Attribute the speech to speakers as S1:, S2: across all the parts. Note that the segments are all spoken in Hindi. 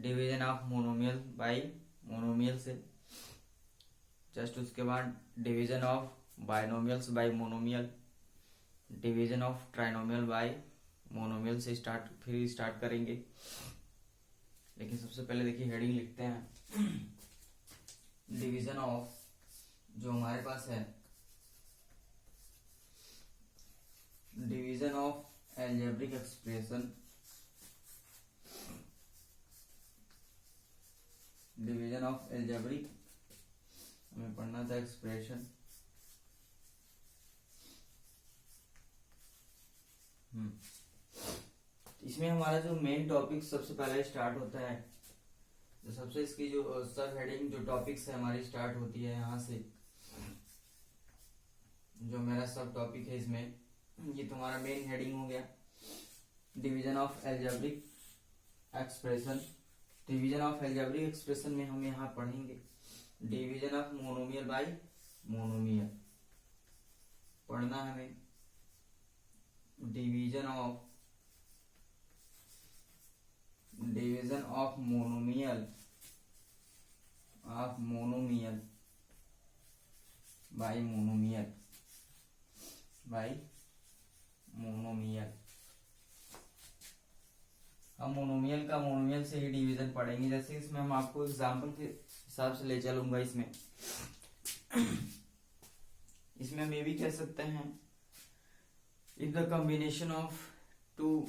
S1: Division of monomial by monomial से, जस्ट उसके बाद division of binomials bye monomial, division of trinomial bye monomial से स्टार्ट करेंगे। लेकिन सबसे पहले देखिए हेडिंग लिखते हैं, डिवीजन ऑफ जो हमारे पास है, division of algebraic expression, division of algebraic हमें पढ़ना था एक्सप्रेशन। इसमें हमारा जो मेन टॉपिक सबसे पहले स्टार्ट होता है, जो सबसे इसकी जो सब हेडिंग जो टॉपिक्स है हमारी स्टार्ट होती है यहाँ से। जो मेरा सब टॉपिक है इसमें, ये तुम्हारा मेन हेडिंग हो गया, division of algebraic expression. Division of algebraic expression में हम यहाँ पढ़ेंगे division of monomial by monomial, पढ़ना है हमें division of monomial by monomial. हम मोनोमियल का मोनोमियल से ही डिवीजन पढ़ेंगे। जैसे इसमें हम आपको एग्जांपल के हिसाब से ले चलूंगा। इसमें हम ये भी कह सकते हैं, if the combination of two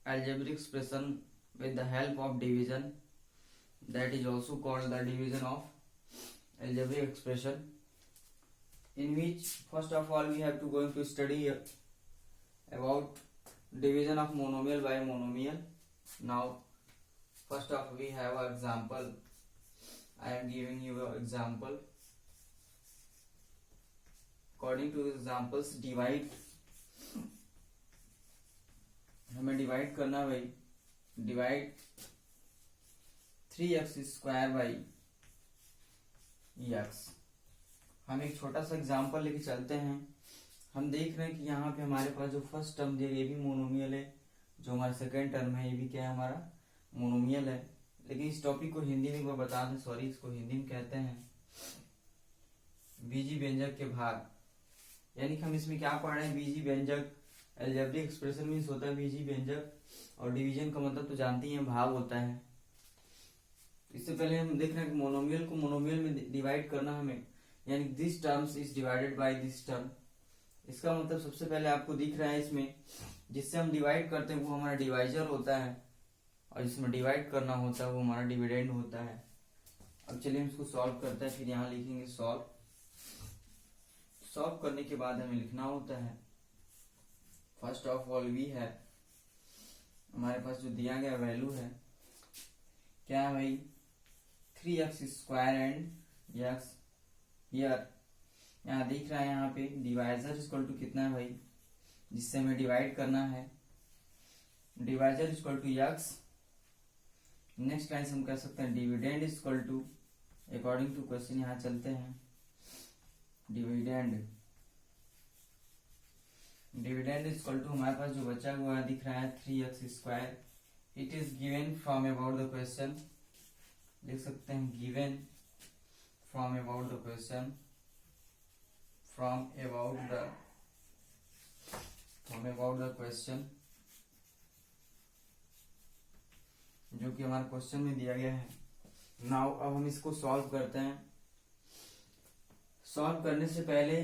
S1: algebraic expression with the help of division, that is also called the division of algebraic expression, in which first of all we have to going to study about division of monomial by monomial. Now first of we have an example. I am giving you an example. According to the examples, divide, हमें डिवाइड करना भाई, डिवाइड 3x² बाई x। हम एक छोटा सा एग्जांपल लेके चलते हैं। हम देख रहे हैं कि यहाँ पे हमारे पास जो फर्स्ट टर्म दिया ये भी मोनोमियल है, जो हमारा सेकेंड टर्म है ये भी क्या है, हमारा मोनोमियल है। लेकिन इस टॉपिक को हिंदी में बता दें, सॉरी, इसको हिंदी में कहते हैं बीजी व्यंजक के भाग। यानी कि हम इसमें क्या पढ़ रहे हैं, बीजी व्यंजक। एल्जेब्रिक एक्सप्रेशन मीन्स होता है बीजी व्यंजक, और डिवीजन का मतलब तो जानती हैं भाग होता है। इससे पहले हम देख रहे हैं कि मोनोमियल को मोनोमियल में डिवाइड करना हमें, यानी this terms is divided by this term. इसका मतलब सबसे पहले आपको दिख रहा है इसमें, जिससे हम डिवाइड करते हैं वो हमारा डिवाइजर होता है, और जिसमें डिवाइड करना होता है वो हमारा डिविडेंड होता है। अब चलिए हम इसको सॉल्व करते हैं, फिर यहाँ लिखेंगे सॉल्व। सॉल्व करने के बाद हमें लिखना होता है, फर्स्ट ऑफ ऑल वी है हमारे पास जो दिया गया वैल्यू है क्या है भाई, 3x² एंड x। हियर यहाँ दिख रहा है, यहाँ पे डिवाइजर इक्वल टू कितना है भाई, जिससे हमें डिवाइड करना है, divisor equal to x। Next line से हम कह सकते हैं dividend equal to, according to question यहाँ चलते हैं, डिविडेंड इक्वल टू हमारे पास जो बचा हुआ दिख रहा है 3x²। It is given from about the question, लिख सकते हैं given from about the question, from about the question, जो कि हमारे क्वेश्चन में दिया गया है। नाउ अब हम इसको सॉल्व करते हैं। सॉल्व करने से पहले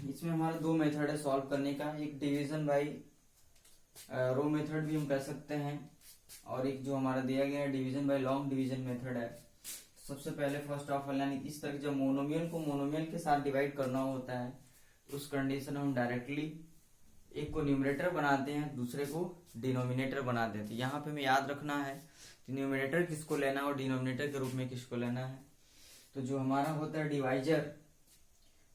S1: इसमें हमारा दो मेथड है सॉल्व करने का, एक डिवीजन बाय रो मेथड भी हम कह सकते हैं, और एक जो हमारा दिया गया है division bye long division method है। सबसे पहले फर्स्ट ऑफ ऑल, यानी इस तरह जब मोनोमियल को मोनोमियल के साथ डिवाइड करना होता है, उस कंडीशन में हम डायरेक्टली एक को न्यूमरेटर बनाते हैं, दूसरे को डिनोमिनेटर बना देते हैं। यहाँ पे हमें याद रखना है कि न्यूमरेटर किसको लेना है और डिनोमिनेटर के रूप में किसको लेना है। तो जो हमारा होता है डिवाइजर,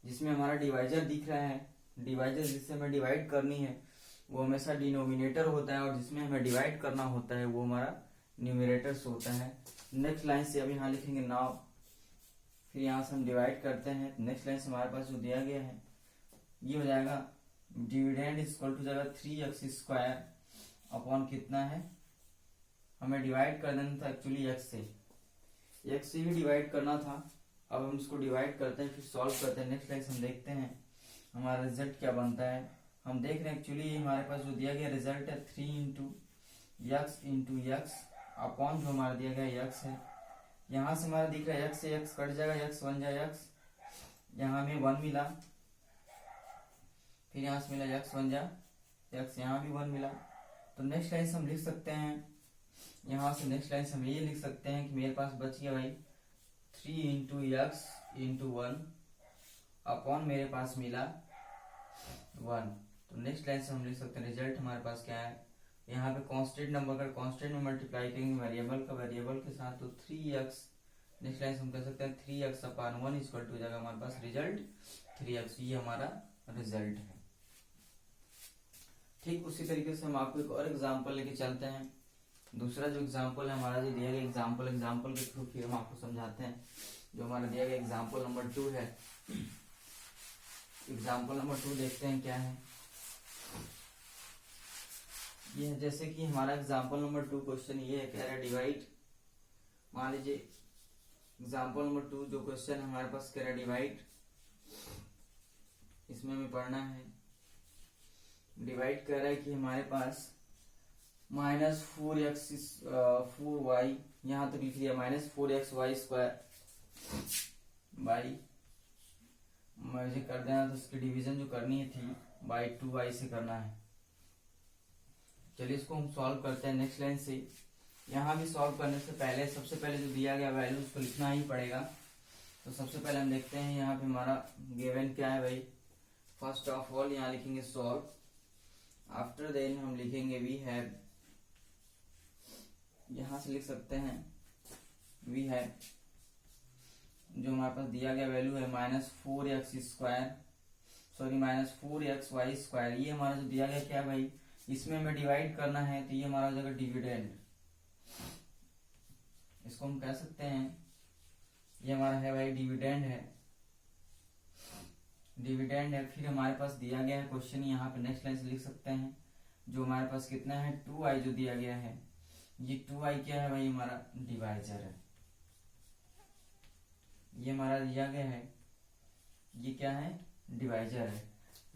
S1: जिसमें हमारा डिवाइजर दिख रहा है, डिवाइजर जिससे हमें डिवाइड करनी है वो हमेशा डिनोमिनेटर होता है, और जिसमें हमें डिवाइड करना होता है वो हमारा न्यूमरेटर्स होता है। नेक्स्ट लाइन से अब यहाँ लिखेंगे नाउ, फिर यहाँ से हम डिवाइड करते हैं। नेक्स्ट लाइन से हमारे पास जो दिया गया है ये हो जाएगा डिविडेंड इक्वल टू जाएगा 3x² अपॉन कितना है हमें डिवाइड कर देना था एक्चुअली x से ही डिवाइड करना था। अब हम इसको डिवाइड करते हैं, फिर सॉल्व करते हैं। नेक्स्ट लाइन हम देखते हैं हमारा रिजल्ट क्या बनता है। हम देख रहे हैं एक्चुअली हमारे पास जो दिया गया रिजल्ट है 3 इंटू यक्स अपॉन जो हमारा दिया गया x है। यहाँ से हमारा दिख रहा है x से x कट जाएगा, x बन जाएगा x, यहाँ हमें 1 मिला, फिर यहाँ से मिला x बन जा x, यहाँ भी 1 मिला। तो नेक्स्ट लाइन से हम लिख सकते हैं, यहाँ से नेक्स्ट लाइन से हम ये लिख सकते हैं कि मेरे पास बच गया भाई 3 इंटू यक्स इंटू 1 अपॉन मेरे पास मिला 1। तो नेक्स्ट लाइन से हम लिख सकते हैं रिजल्ट हमारे पास क्या है। यहाँ पे कांस्टेंट नंबर का कांस्टेंट में मल्टीप्लाई करेंगे वेरिएबल का वेरिएबल के साथ, तो 3x। नेक्स्ट लाइन से हम कह सकते हैं 3x अपॉन 1 इक्वल टू जाएगा हमारे पास रिजल्ट 3x। ये हमारा रिजल्ट है। ठीक उसी तरीके से हम आपको एक और एग्जांपल लेके चलते हैं। दूसरा जो एग्जांपल है हमारा जो दिया गया एग्जांपल के थ्रू फिर हम आपको समझाते हैं। जो हमारा दिया गया एग्जांपल नंबर 2 है, एग्जांपल नंबर 2 देखते हैं क्या है। ये है जैसे कि हमारा एग्जांपल नंबर 2 क्वेश्चन ये है, कह रहा है डिवाइड। मान लीजिए एग्जांपल नंबर 2 जो क्वेश्चन है हमारे पास कह रहा है डिवाइड, इसमें हमें पढ़ना है। डिवाइड कर रहा है कि हमारे पास -4x 4y, यहाँ तक लिख लिया -4xy स्क्वायर बाई, मुझे कर देना तो उसकी डिवीजन जो करनी है थी बाई 2y से करना है। चलिए इसको हम सॉल्व करते हैं नेक्स्ट लाइन से। यहाँ भी सॉल्व करने से पहले सबसे पहले जो दिया गया वैल्यू उसको लिखना ही पड़ेगा। तो सबसे पहले हम देखते हैं यहाँ पे हमारा गिवन क्या है भाई। फर्स्ट ऑफ ऑल यहाँ लिखेंगे सॉल्व, आफ्टर देन हम लिखेंगे वी हैव, यहाँ से लिख सकते हैं वी हैव जो हमारे पास दिया गया वैल्यू है -4x square sorry -4xy square. ये हमारा जो दिया गया क्या है भाई, इसमें हमें डिवाइड करना है, तो ये हमारा हो जाएगा डिविडेंड। इसको हम कह सकते हैं ये हमारा है भाई डिविडेंड है, डिविडेंड है। फिर हमारे पास दिया गया है क्वेश्चन, यहाँ पे नेक्स्ट लाइन से लिख सकते हैं जो हमारे पास कितना है 2i जो दिया गया है। ये 2i क्या है भाई, हमारा डिवाइजर है। ये हमारा दिया गया है, ये क्या है डिवाइजर है।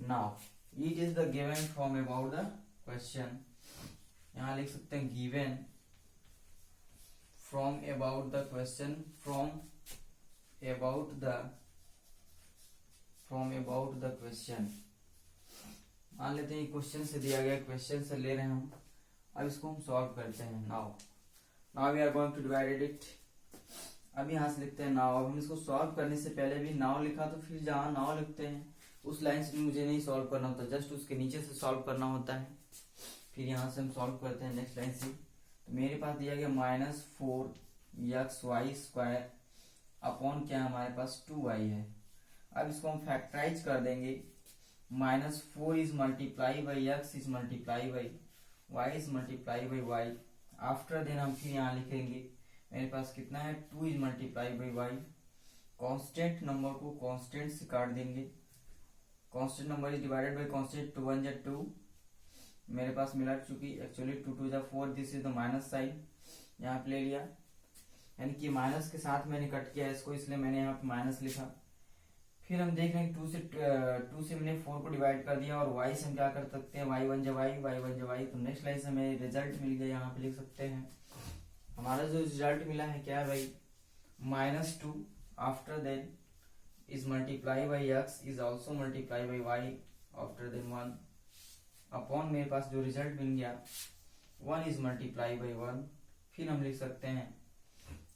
S1: Now it is the given from about the question, यहाँ लिख सकते हैं given from about the question, from about the question. मान लेते हैं क्वेश्चन से दिया गया, क्वेश्चन से ले रहे हैं हम। अब इसको हम सॉल्व करते हैं। Now we are going to divide it. अब यहाँ से लिखते हैं नाउ। अब हम इसको सॉल्व करने से पहले भी नाउ लिखा, तो फिर जहाँ नाउ लिखते हैं उस लाइन से भी मुझे नहीं सॉल्व करना होता, जस्ट उसके नीचे से सॉल्व करना होता है। फिर यहाँ से हम सॉल्व करते हैं नेक्स्ट लाइन से। तो मेरे पास दिया गया -4xy स्क्वायर अपॉन क्या हमारे पास 2y है। अब इसको हम फैक्टराइज कर देंगे। -4 is multiply by x is multiply by y is multiply by y। After then हम फिर यहाँ लिखेंगे मेरे पास कितना है 2 is multiply by y। Constant number को कांस्टेंट से काट देंगे। Constant number is divided by constant, 2 1 जा 2 मेरे पास मिला, चूंकि एक्चुअली 2 2 जा 4, this is the minus sign यहाँ पे ले लिया, यानी कि माइनस के साथ मैंने कट किया इसको, इसलिए मैंने यहाँ पे माइनस लिखा। फिर हम देख रहे हैं 2 से मैंने 4 को डिवाइड कर दिया, और y से हम क्या कर सकते हैं y 1 जा y, y 1 जा y। तो नेक्स्ट लाइन से हमें रिजल्ट मिल गया, यहाँ पे लिख सकते हैं हमारा जो रिजल्ट मिला है क्या है भाई -2 after then is multiply by x is also multiply by y after then 1 upon मेरे पास जो रिजल्ट मिल गया 1 is multiply by 1। फिर हम लिख सकते हैं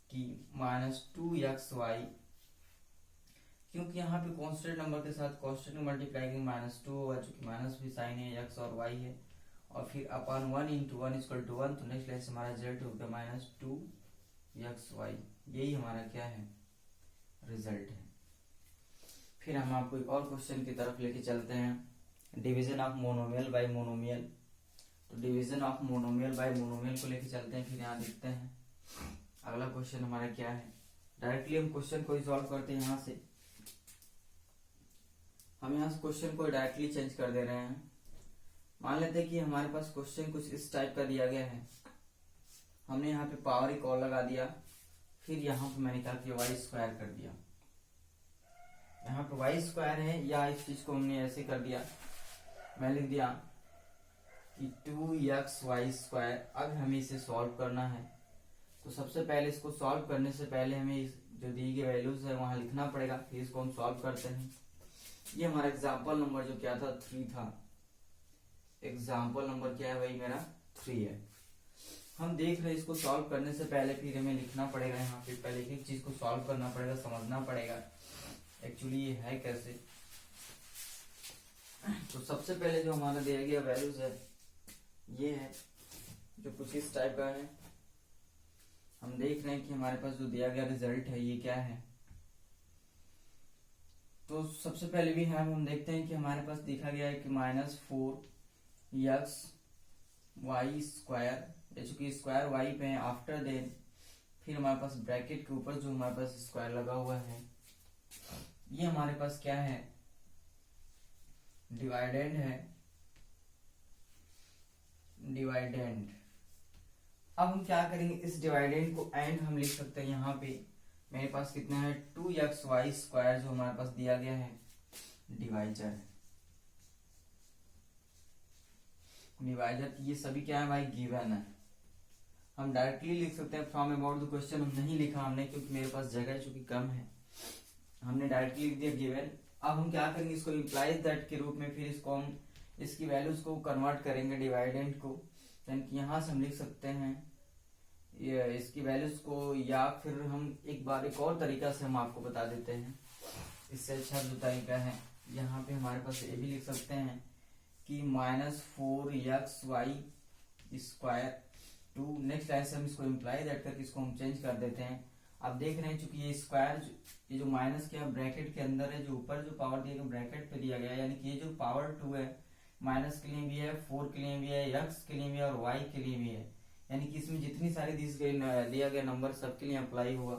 S1: कि -2xy, क्योंकि यहाँ पे कांस्टेंट नंबर के साथ कांस्टेंट मल्टीप्लाई करेंगे -2 होगा, चूंकि माइनस भी साइन है x और y है, और फिर अपॉन 1 इंटू 1 इक्वल टू 1। तो नेक्स्ट लाइन से हमारा रिजल्ट हो गया -2xy। यही हमारा क्या है रिजल्ट है। फिर हम आपको एक और क्वेश्चन की तरफ लेके चलते हैं, division of monomial by monomial. तो division of monomial by monomial को लेके चलते हैं। फिर यहाँ देखते हैं अगला क्वेश्चन हमारा क्या है। डायरेक्टली हम क्वेश्चन को ही सॉल्व करते हैं। यहाँ से हम यहाँ से क्वेश्चन को डायरेक्टली चेंज कर दे रहे हैं। मान लेते हैं कि हमारे पास क्वेश्चन कुछ इस टाइप का दिया गया है। हमने यहाँ पे पावर एक और लगा दिया, फिर यहाँ पे मैंने क्या किया, वाई स्क्वायर कर दिया। यहाँ पे वाई स्क्वायर है, या इस चीज को हमने ऐसे कर दिया, मैं लिख दिया कि 2xy²। अब हमें इसे सॉल्व करना है, तो सबसे पहले इसको सॉल्व करने से पहले हमें जो दी गई वैल्यूज है वहां लिखना पड़ेगा, फिर इसको हम सॉल्व करते हैं। ये हमारा एग्जाम्पल नंबर जो क्या था, 3 था। एग्जाम्पल नंबर क्या है भाई, मेरा 3 है। हम देख रहे हैं इसको सॉल्व करने से पहले फिर हमें लिखना पड़ेगा, यहाँ पे पहले एक चीज को सॉल्व करना पड़ेगा, समझना पड़ेगा एक्चुअली ये है कैसे। तो सबसे पहले जो हमारा दिया गया वैल्यूज है ये है, जो कुछ इस टाइप का है। हम देख रहे हैं कि हमारे पास जो दिया गया रिजल्ट है ये क्या है। तो सबसे पहले भी हम देखते हैं कि हमारे पास दिखा गया है कि -4xy², चूंकि स्क्वायर वाई पे है। आफ्टर देन फिर हमारे पास ब्रैकेट के ऊपर जो हमारे पास स्क्वायर लगा हुआ है, ये हमारे पास क्या है, डिवाइडेंड है, डिवाइडेंड। अब हम क्या करेंगे, इस डिवाइडेंड को एंड हम लिख सकते हैं। यहाँ पे मेरे पास कितना है, 2xy² जो हमारे पास दिया गया है, डिवाइजर। डिवाइजर ये सभी क्या है भाई, गिवन है। हम डायरेक्टली लिख सकते हैं फ्रॉम अबाउट द क्वेश्चन, हम नहीं लिखा हमने क्योंकि मेरे पास जगह चूंकि कम है, हमने डायरेक्टली लिख दिया गिवन। अब हम क्या करेंगे, इसको इम्प्लाइज दैट के रूप में, फिर इसको हम इसकी वैल्यूज को कन्वर्ट करेंगे डिवाइडेंड को। यानी कि यहाँ से हम लिख सकते हैं ये इसकी वैल्यूज को, या फिर हम एक बार एक और तरीका से हम आपको बता देते हैं, इससे अच्छा जो तरीका है, यहाँ पे हमारे पास ये भी लिख सकते हैं कि -4xy²। नेक्स्ट लाइन से हम इसको इम्प्लाई दैट करके इसको हम चेंज कर देते हैं। अब देख रहे हैं चूंकि ये स्क्वायर, ये जो माइनस क्या ब्रैकेट के अंदर है, जो ऊपर जो पावर दिया गया ब्रैकेट पे दिया गया है, यानी कि ये जो पावर 2 है, माइनस के लिए भी है, 4 के लिए भी है, x के लिए भी है और y के लिए भी है। यानी कि इसमें जितनी सारी दिया गया नंबर सबके लिए अप्लाई होगा।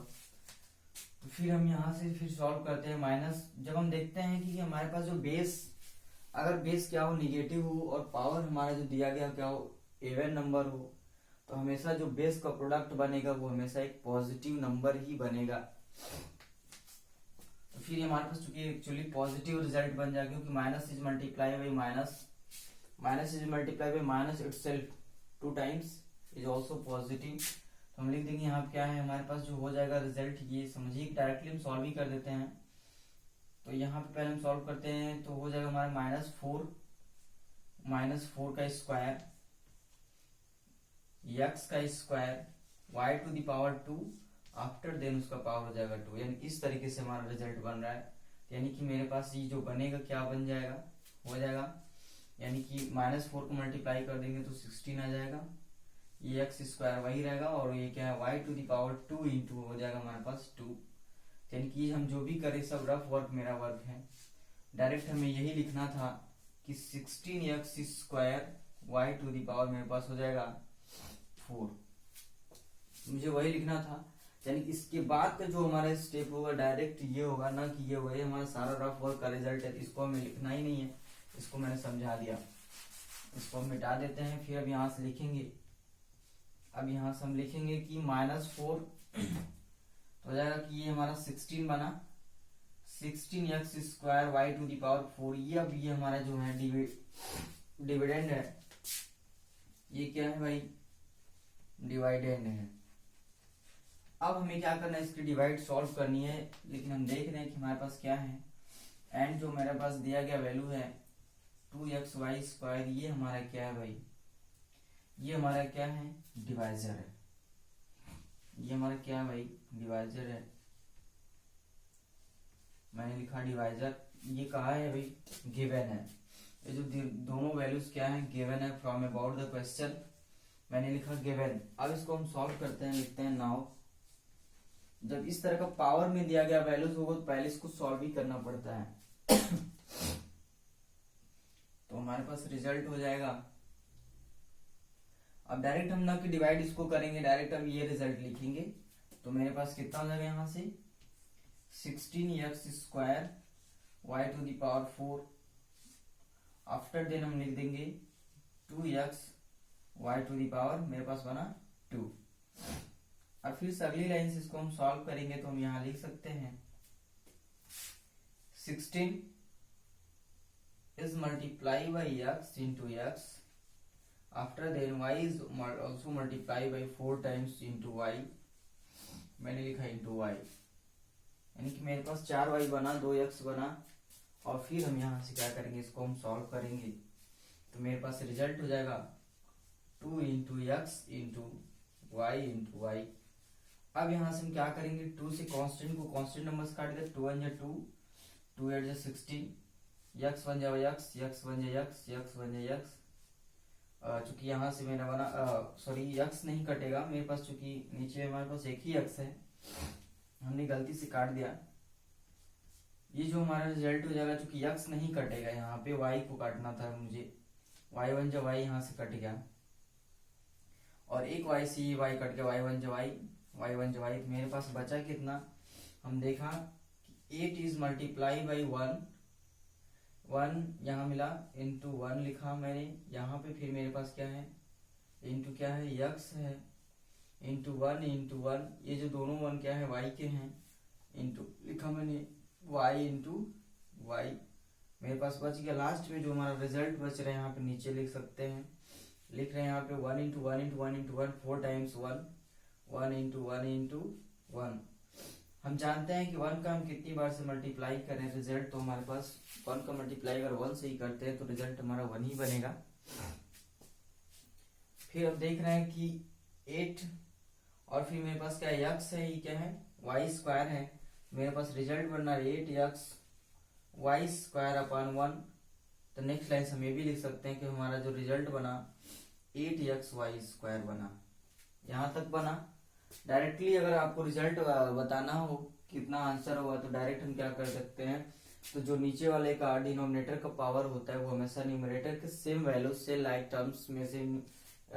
S1: तो फिर हम यहाँ से फिर सॉल्व करते हैं। माइनस जब हम देखते हैं कि हमारे पास जो बेस, अगर बेस क्या हो, निगेटिव हो, और पावर हमारा जो दिया गया क्या हो, इवन नंबर हो, तो हमेशा जो बेस का प्रोडक्ट बनेगा वो हमेशा एक पॉजिटिव नंबर ही बनेगा। तो फिर हमारे पास चूंकि एक्चुअली पॉजिटिव रिजल्ट बन जाएगा, क्योंकि minus is multiply by minus itself 2 times is also positive. तो हम लिख देंगे यहाँ क्या है, हमारे पास जो हो जाएगा रिजल्ट, ये समझिए डायरेक्टली हम सॉल्व ही कर देते हैं। तो यहाँ पे पहले हम सॉल्व करते हैं, तो हो जाएगा हमारा -4 का स्क्वायर, x का स्क्वायर, y⁻², आफ्टर देन उसका पावर हो जाएगा 2। यानी इस तरीके से हमारा रिजल्ट बन रहा है। यानी कि मेरे पास ये जो बनेगा क्या बन जाएगा, हो जाएगा, यानी कि -4 को मल्टीप्लाई कर देंगे तो 16 आ जाएगा, ये x² वही रहेगा, और ये क्या है, y⁻² इंटू हो जाएगा हमारे पास 2। यानी कि हम जो भी करें सब रफ वर्क मेरा वर्क है। डायरेक्ट हमें यही लिखना था कि 16x² y⁻, मेरे पास हो जाएगा 4, मुझे वही लिखना था। यानी इसके बाद का जो हमारा स्टेप होगा डायरेक्ट ये होगा, ना कि ये होगा। ये हमारा सारा रफ वर्क का रिजल्ट है, इसको हमें लिखना ही नहीं है, इसको मैंने समझा दिया। इसको हम मिटा देते हैं, फिर अब यहाँ से लिखेंगे। अब यहाँ से हम लिखेंगे कि -4 तो हो जाएगा कि ये हमारा 16 बना, 16x² y⁻4। ये अब ये हमारा जो है डिविडेंड है, ये क्या है भाई, डिवाइडेंड है। अब हमें क्या करना है, इसकी डिवाइड सॉल्व करनी है। लेकिन हम देख रहे हैं कि हमारे पास क्या है, एंड जो मेरे पास दिया गया वैल्यू है 2xy², ये हमारा क्या है भाई, ये हमारा क्या है, डिवाइजर है। ये हमारा क्या है भाई, डिवाइजर है। मैंने लिखा डिवाइजर, ये कहा है भाई, गिवन है। ये जो दोनों वैल्यूज क्या है, गिवन है फ्रॉम अबाउट द क्वेश्चन, मैंने लिखा गिवन। अब इसको हम सॉल्व करते हैं, लिखते हैं नाउ। जब इस तरह का पावर में दिया गया वैल्यूज होगा तो पहले इसको सॉल्व ही करना पड़ता है। तो हमारे पास रिजल्ट हो जाएगा। अब डायरेक्ट हम ना कि डिवाइड इसको करेंगे, डायरेक्ट हम ये रिजल्ट लिखेंगे। तो मेरे पास कितना हो जाएगा यहाँ से, 16x² y⁻4, आफ्टर देन हम लिख देंगे 2x y⁻, मेरे पास बना 2। और फिर से अगली लाइन से इसको हम सॉल्व करेंगे तो हम यहाँ लिख सकते हैं 16 is multiplied by x into x. After then y is also multiplied by 4 times into y. मैंने लिखा into y, यानी कि मेरे पास 4y बना, 2x बना, और फिर हम यहाँ से क्या करेंगे, इसको हम सॉल्व करेंगे तो मेरे पास रिजल्ट हो जाएगा 2 into x into y into y. अब यहाँ से हम क्या करेंगे, 2 से कांस्टेंट को कांस्टेंट नंबर से काट दे, 2 1 जा 2, 2 8 जा 16, यक्स बन जाए यक्स, यक्स बन जाए यक्स, यक्स बन जाए यक्स। चूंकि यहाँ से मेरा बना सॉरी यक्स नहीं कटेगा मेरे पास, चूंकि नीचे हमारे पास एक ही यक्स है, हमने गलती से काट दिया। ये जो हमारा रिजल्ट हो जाएगा, चूंकि यक्स नहीं कटेगा, यहाँ पे वाई को काटना था मुझे, वाई बन जा वाई, यहाँ से कट गया, और एक वाई से ये वाई कट गया, वाई बन जा वाई, वाई बन जा वाई। तो मेरे पास बचा कितना, हम देखा कि 8 इज मल्टीप्लाई बाई 1, 1 यहाँ मिला, इंटू 1 लिखा मैंने यहाँ पे, फिर मेरे पास क्या है, इंटू क्या है, यक्स है, इंटू 1 इंटू 1, ये जो दोनों 1 क्या है, वाई के हैं, इंटू लिखा मैंने वाई इंटू वाई। मेरे पास बच गया, लास्ट में जो हमारा रिजल्ट बच रहा है यहाँ पे नीचे लिख सकते हैं, लिख रहे हैं यहाँ पे 1 into 1 into 1 into 1, 4 times 1, 1 into 1 into 1। हम जानते हैं कि 1 का हम कितनी बार से मल्टीप्लाई करें रिजल्ट, तो हमारे पास 1 का मल्टीप्लाई अगर 1 से ही करते हैं तो रिजल्ट हमारा 1 ही बनेगा। फिर अब देख रहे हैं कि 8, और फिर मेरे पास क्या है, यक्स है, ये क्या है, वाई स्क्वायर है, मेरे पास रिजल्ट बनना है 8 यक्स वाई स्क्वायर अपॉन 1। तो नेक्स्ट लाइन हम ये भी लिख सकते हैं कि हमारा जो रिजल्ट बना 8 यक्स वाई स्क्वायर बना। यहाँ तक बना। डायरेक्टली अगर आपको रिजल्ट बताना हो कितना आंसर होगा तो डायरेक्ट हम क्या कर सकते हैं, तो जो नीचे वाले का डिनोमिनेटर का पावर होता है वो हमेशा न्यूमरेटर के सेम वैल्यू से लाइक टर्म्स में से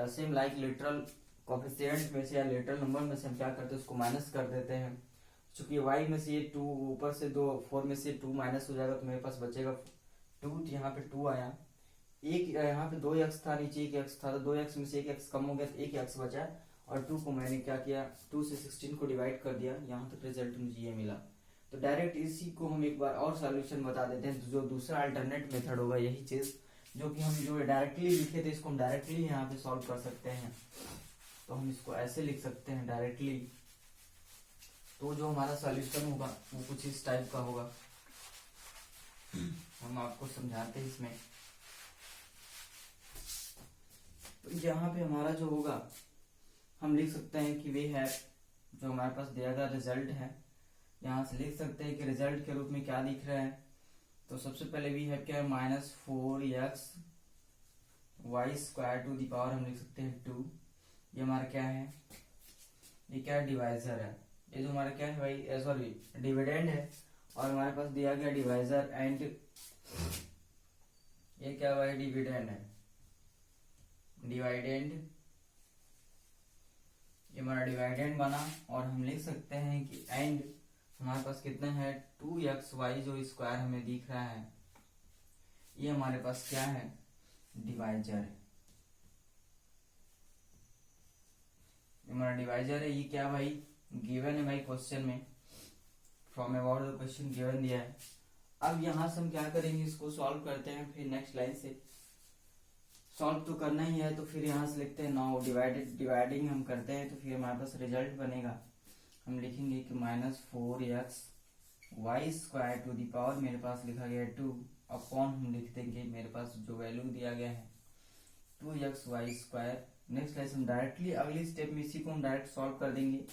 S1: सेम लाइक लिटरल कोफिशिएंट में से या लिटरल नंबर में से हम क्या करते हैं, उसको माइनस कर देते हैं। चूंकि y में से ये 2 ऊपर से 2 4 में से 2 माइनस हो जाएगा तो मेरे पास बचेगा 2, यहाँ पे 2 आया, एक यहाँ पे 2x था, नीचे 1x था, तो 2x में से 1x कम हो गया तो 1x बचा, और 2 को मैंने क्या किया, 2 से 16 को डिवाइड कर दिया, यहाँ तक रिजल्ट मुझे ये मिला। तो डायरेक्ट इसी को हम एक बार और सॉल्यूशन बता देते हैं, जो दूसरा अल्टरनेट मेथड होगा यही चीज जो कि हम जो डायरेक्टली लिखे थे इसको हम डायरेक्टली यहाँ पे सॉल्व कर सकते हैं। तो हम इसको ऐसे लिख सकते हैं डायरेक्टली, तो जो हमारा सॉल्यूशन होगा वो कुछ इस टाइप का होगा। हम आपको समझाते हैं इसमें, तो यहाँ पे हमारा जो होगा हम लिख सकते हैं कि वे है जो हमारे पास दिया गया रिजल्ट है, यहाँ से लिख सकते हैं कि रिजल्ट के रूप में क्या दिख रहा है। तो सबसे पहले वी है क्या है, -4x y square to the power हम लिख सकते हैं 2। ये हमारा क्या है, ये क्या है, डिवाइजर है, ये जो हमारा क्या है भाई, सॉरी डिविडेंड है, और हमारे पास दिया गया डिवाइजर एंड ये क्या भाई, डिविडेंड है, डिवाइडेंड, ये हमारा डिवाइडेंड बना। और हम लिख सकते हैं कि एंड हमारे पास कितना है, 2x वाई जो स्क्वायर हमें दिख रहा है ये हमारे पास क्या है, डिवाइजर है, हमारा डिवाइजर है। ये क्या भाई, गिवन है भाई क्वेश्चन में, from about the question given दिया है। अब यहाँ से हम क्या करेंगे, इसको सॉल्व करते हैं, फिर नेक्स्ट लाइन से सॉल्व तो करना ही है, तो फिर यहाँ से लिखते हैं 9 डिवाइडिंग हम करते हैं, तो फिर हमारे पास रिजल्ट बनेगा, हम लिखेंगे कि -4x y square to the power मेरे पास लिखा गया है 2 अपॉन हम लिख देंगे मेरे पास जो वैल्यू दिया गया है 2x y square. Next line हम डायरेक्टली अगली स्टेप में इसी को हम डायरेक्ट सॉल्व कर देंगे।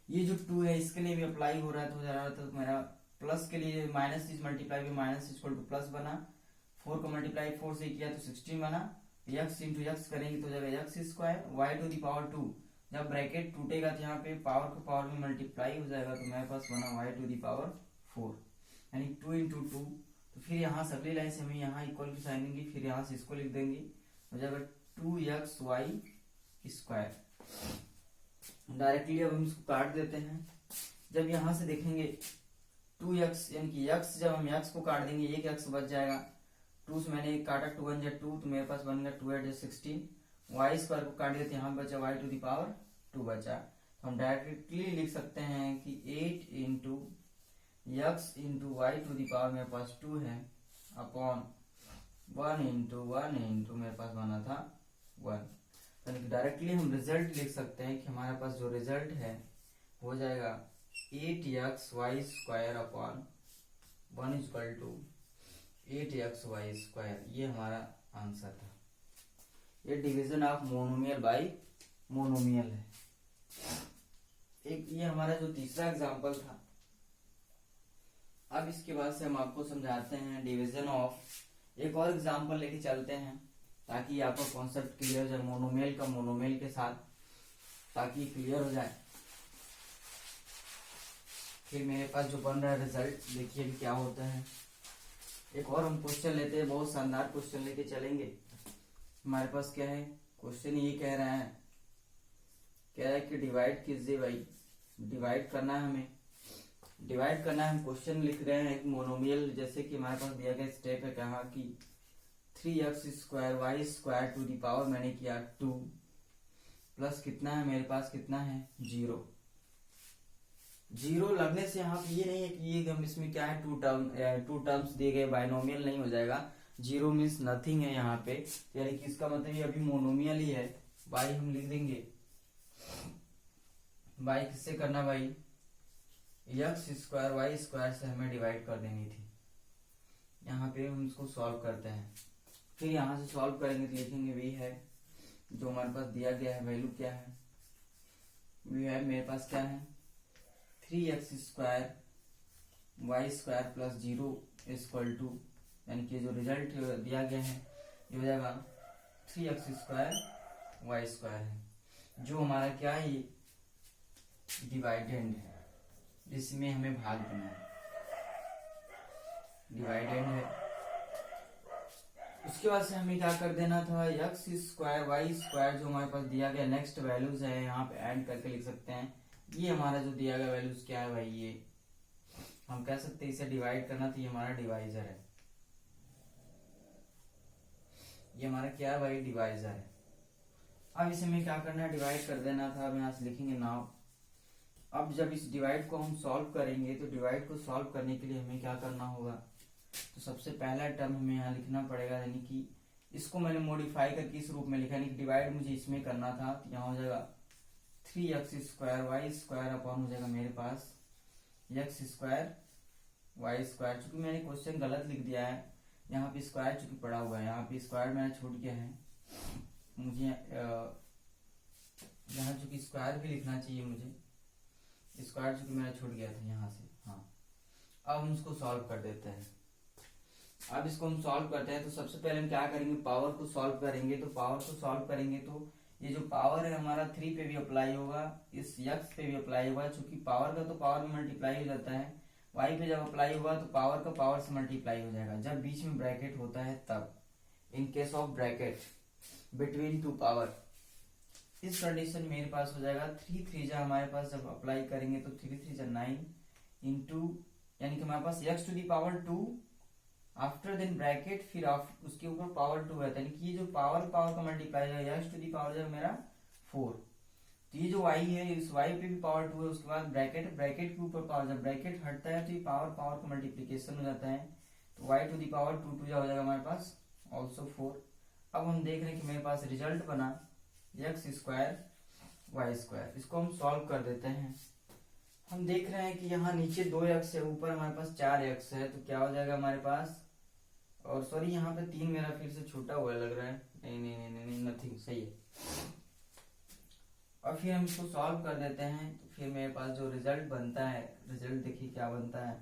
S1: ये जो 2 है इसके लिए भी अप्लाई हो रहा है, तो हो जा रहा था, तो मेरा प्लस के लिए माइनस इज मल्टीप्लाई में माइनस इक्वल टू प्लस बना, 4 को मल्टीप्लाई 4 से किया तो 16 बना, x इंटू एक्स करेंगे तो जाएगा x square y to the power 2। जब ब्रैकेट टूटेगा तो यहाँ पे पावर को पावर में मल्टीप्लाई हो जाएगा, तो मेरे पास बना वाई टू दी पावर 4 यानी 2 इंटू 2। तो फिर यहाँ से अगली लाइन से हमें यहाँ इक्वल की साइन देंगे, फिर यहाँ से इसको लिख देंगे, हो जाएगा 2x वाई स्क्वायर। डायरेक्टली अब हम इसको काट देते हैं। जब यहाँ से देखेंगे 2x यानी कि x, जब हम x को काट देंगे एक x बच जाएगा, 2 से मैंने काटा 2 1 जा 2, तो मेरे पास बन गया 2 8 जा 16। वाई स्क्वायर को काट दिया तो यहाँ बचा वाई टू दी पावर 2 बचा। हम डायरेक्टली लिख सकते हैं कि 8 into x into y to the power मेरे पास 2 है अपॉन 1 इंटू मेरे पास बना था 1। तो डायरेक्टली हम रिजल्ट लिख सकते हैं कि हमारे पास जो रिजल्ट है हो जाएगा 8xy² upon 1 equal to 8xy²। ये हमारा आंसर था। ये division of monomial by monomial है। एक ये हमारा जो तीसरा एग्जांपल था। अब इसके बाद से हम आपको समझाते हैं डिवीजन ऑफ। एक और एग्जांपल लेके चलते हैं ताकि आपका कॉन्सेप्ट क्लियर हो जाए मोनोमियल का मोनोमियल के साथ, ताकि क्लियर हो जाए। फिर मेरे पास जो बन रहा है रिजल्ट देखिए भी क्या होता है। एक और हम क्वेश्चन लेते हैं, बहुत शानदार क्वेश्चन लेके चलेंगे। हमारे पास क्या है क्वेश्चन, ये कह रहा है कि डिवाइड कीजिए भाई, डिवाइड करना है हमें, डिवाइड करना है। हम क्वेश्चन लिख रहे हैं एक मोनोमियल, जैसे कि हमारे पास दिया गया स्टेप है, कहा कि 3x² y² to the power मैंने किया 2 प्लस कितना है मेरे पास, कितना है 0। 0 लगने से यहाँ पे ये नहीं है कि ये हम इसमें क्या है टू टर्म्स दिए गए, बाइनोमियल नहीं हो जाएगा। 0 मीन्स नथिंग है यहाँ पे, यानी कि इसका मतलब ये अभी मोनोमियल ही है। बाई हम लिख देंगे, बाई किससे करना भाई, x² y² से हमें डिवाइड कर देनी थी। यहाँ पे हम इसको सॉल्व करते हैं। फिर यहाँ से सॉल्व करेंगे तो लिखेंगे वी है जो हमारे पास दिया गया है, वैल्यू क्या है, वी है मेरे पास क्या है 3x² y² plus 0 equal to, यानी कि जो रिजल्ट दिया गया है ये हो जाएगा 3x² y² है, जो हमारा क्या है ये डिवाइडेंड है, जिसमें हमें भाग देना है, डिवाइडेंड है। उसके बाद से हमें क्या कर देना था, x² y² जो हमारे पास दिया गया नेक्स्ट वैल्यूज है यहाँ पे ऐड करके लिख सकते हैं। ये हमारा जो दिया गया वैल्यूज क्या है भाई, ये हम कह सकते हैं इसे डिवाइड करना, तो ये हमारा डिवाइजर है। ये हमारा क्या है भाई, डिवाइजर है। अब इसे हमें क्या करना है, डिवाइड कर देना था। अब यहाँ से लिखेंगे नाउ। अब जब इस डिवाइड को हम सॉल्व करेंगे तो डिवाइड को सॉल्व करने के लिए हमें क्या करना होगा, तो सबसे पहला टर्म हमें यहाँ लिखना पड़ेगा, यानी कि इसको मैंने मॉडिफाई करके इस रूप में लिखा, यानी कि डिवाइड मुझे इसमें करना था, तो यहाँ हो जाएगा 3x² y² अपॉन हो जाएगा मेरे पास x² y²। चूंकि मैंने क्वेश्चन गलत लिख दिया है, यहाँ पे स्क्वायर चूंकि पड़ा हुआ है, यहाँ पे स्क्वायर मेरा छूट गया है, मुझे यहाँ चूंकि स्क्वायर भी लिखना चाहिए, मुझे स्क्वायर चूंकि मेरा छूट गया था यहाँ से। हाँ, अब हम इसको सॉल्व कर देते हैं। अब इसको हम सॉल्व करते हैं तो सबसे पहले हम क्या करेंगे, पावर को सॉल्व करेंगे। तो पावर को सॉल्व करेंगे तो ये जो पावर है हमारा 3 पे भी अप्लाई होगा, इस x पे भी अप्लाई होगा, चूंकि पावर का तो पावर में मल्टीप्लाई हो जाता है, y पे जब अप्लाई होगा तो पावर का पावर से मल्टीप्लाई हो जाएगा जब बीच में ब्रैकेट होता है तब, in case of bracket between two power. इस कंडीशन मेरे पास हो जाएगा 3 3 हमारे पास जब अप्लाई करेंगे तो 3 3 9 इंटू, यानी कि हमारे पास x to the power 2 after then bracket, फिर उसके ऊपर पावर 2 है, यानी कि ये जो पावर का मल्टीप्लाई है x टू दी पावर जाएगा मेरा 4। तो ये जो y है इस y पे भी पावर 2 है, उसके बाद ब्रैकेट के ऊपर पावर, जब ब्रैकेट हटता है तो ये पावर का मल्टीप्लीकेशन हो जाता है, तो y टू दी पावर 2 2 हो जाएगा हमारे पास ऑल्सो 4। अब हम देख रहे हैं कि मेरे पास रिजल्ट बना x² y²। इसको हम सॉल्व कर देते हैं। हम देख रहे हैं कि यहाँ नीचे 2x है, ऊपर हमारे पास 4x है, तो क्या हो जाएगा हमारे पास, और सॉरी यहाँ पे 3 मेरा फिर से छूटा हुआ लग रहा है, नहीं नथिंग, सही है। और फिर हम इसको सॉल्व कर देते हैं तो फिर मेरे पास जो रिजल्ट बनता है, रिजल्ट देखिए क्या बनता है,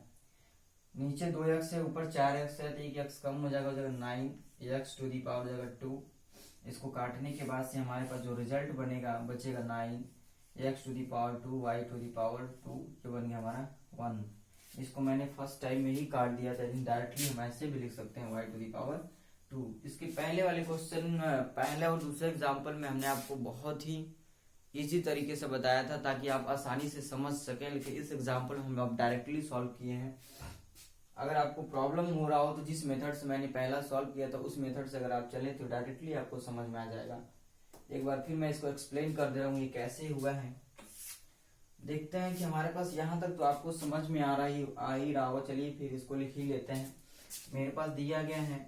S1: नीचे 2x है ऊपर 4x है, तो एक x कम हो जाएगा 9, x टू दी पावर हो जाएगा 2। इसको काटने के बाद से हमारे पास जो रिजल्ट बनेगा बचेगा 9 x to the power 2 y to the power 2, जो बन गया हमारा 1। इसको मैंने फर्स्ट टाइम में ही काट दिया था, लेकिन डायरेक्टली हम ऐसे भी लिख सकते हैं y टू दी पावर 2। इसके पहले वाले क्वेश्चन, पहले और दूसरे एग्जाम्पल में हमने आपको बहुत ही इजी तरीके से बताया था ताकि आप आसानी से समझ सकें, लेकिन इस एग्जाम्पल में हम आप डायरेक्टली सॉल्व किए हैं। अगर आपको प्रॉब्लम हो रहा हो तो जिस मेथड से मैंने पहला सॉल्व किया था उस मेथड से अगर आप चले तो डायरेक्टली आपको समझ में आ जाएगा। एक बार फिर मैं इसको एक्सप्लेन कर दे रहा हूँ ये कैसे हुआ है। देखते हैं कि हमारे पास यहाँ तक तो आपको समझ में आ ही रहा होगा। चलिए फिर इसको लिख ही लेते हैं। मेरे पास दिया गया है,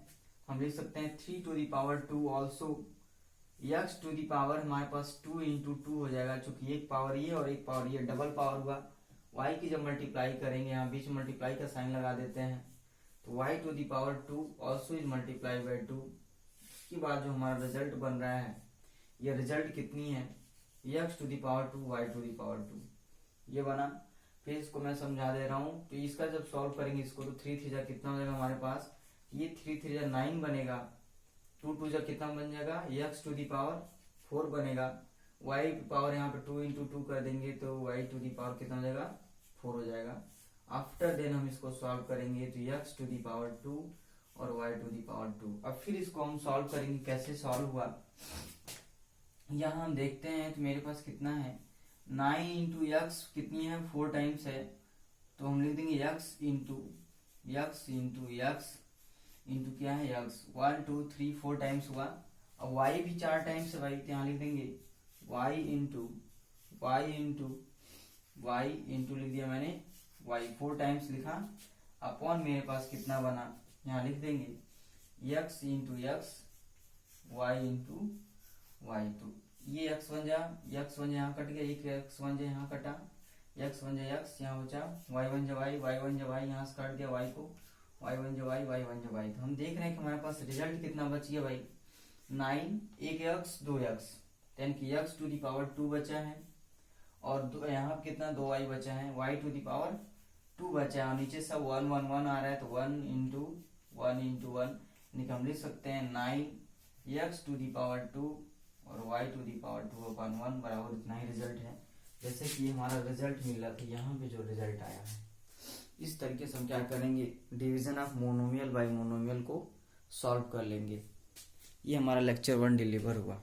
S1: हम लिख सकते हैं 3⁻²। Also x to the power हमारे पास 2 × 2 हो जाएगा, चूंकि एक पावर ये और एक पावर ये डबल पावर हुआ। y की जब मल्टीप्लाई करेंगे, यहाँ बीच मल्टीप्लाई का साइन लगा देते हैं, तो y to the power 2 also is multiply by 2। उसके बाद जो हमारा रिजल्ट बन रहा है, ये रिजल्ट कितनी है, x to the power 2 y to the power 2 ये बना। फिर इसको मैं समझा दे रहा हूँ। तो इसका जब सॉल्व करेंगे इसको, तो 3 3 कितना हो जाएगा हमारे पास, ये 3 3 9 बनेगा। 2 2 कितना बन जाएगा, x टू दी पावर 4 बनेगा। y पावर यहाँ पे 2 × 2 कर देंगे तो y टू दी पावर कितना हो जाएगा, 4 हो जाएगा। आफ्टर देन हम इसको सॉल्व करेंगे तो x टू दी पावर 2 और y टू दी पावर 2। अब फिर इसको हम सॉल्व करेंगे, कैसे सॉल्व हुआ यहाँ हम देखते हैं। तो मेरे पास कितना है, 9 × x कितनी है, 4 टाइम्स है, तो हम लिख देंगे x इंटू क्या है x, 1 2 3 4 टाइम्स हुआ। अब y भी 4 टाइम्स है भाई, तो यहाँ लिख देंगे y इंटू लिख दिया मैंने y, 4 टाइम्स लिखा। अपॉन मेरे पास कितना बना, यहाँ लिख देंगे x into x y into y। तो ये x बन जा, यहाँ कट गया, एक x बन जा यहाँ कटा, x बन जा x यहाँ बचा, y बन जा y यहाँ से काट दिया y को, y बन जा y बन जा y। तो हम देख रहे हैं कि हमारे पास रिजल्ट कितना बच गया भाई, 9, एक x 2 x, यानी कि x टू दी पावर 2 बचा है, और यहाँ कितना 2y बचा है, y टू दी पावर 2 बचा है, और नीचे सब 1 1 1 आ रहा है, तो 1 × 1 यानी कि हम लिख सकते हैं 9x टू दी पावर 2 और y टू दी पावर 2/1 बराबर इतना ही रिजल्ट है। जैसे कि हमारा रिजल्ट मिल रहा था, यहाँ पे जो रिजल्ट आया है, इस तरीके से हम क्या करेंगे, division of monomial by monomial को सॉल्व कर लेंगे। ये हमारा लेक्चर 1 डिलीवर हुआ।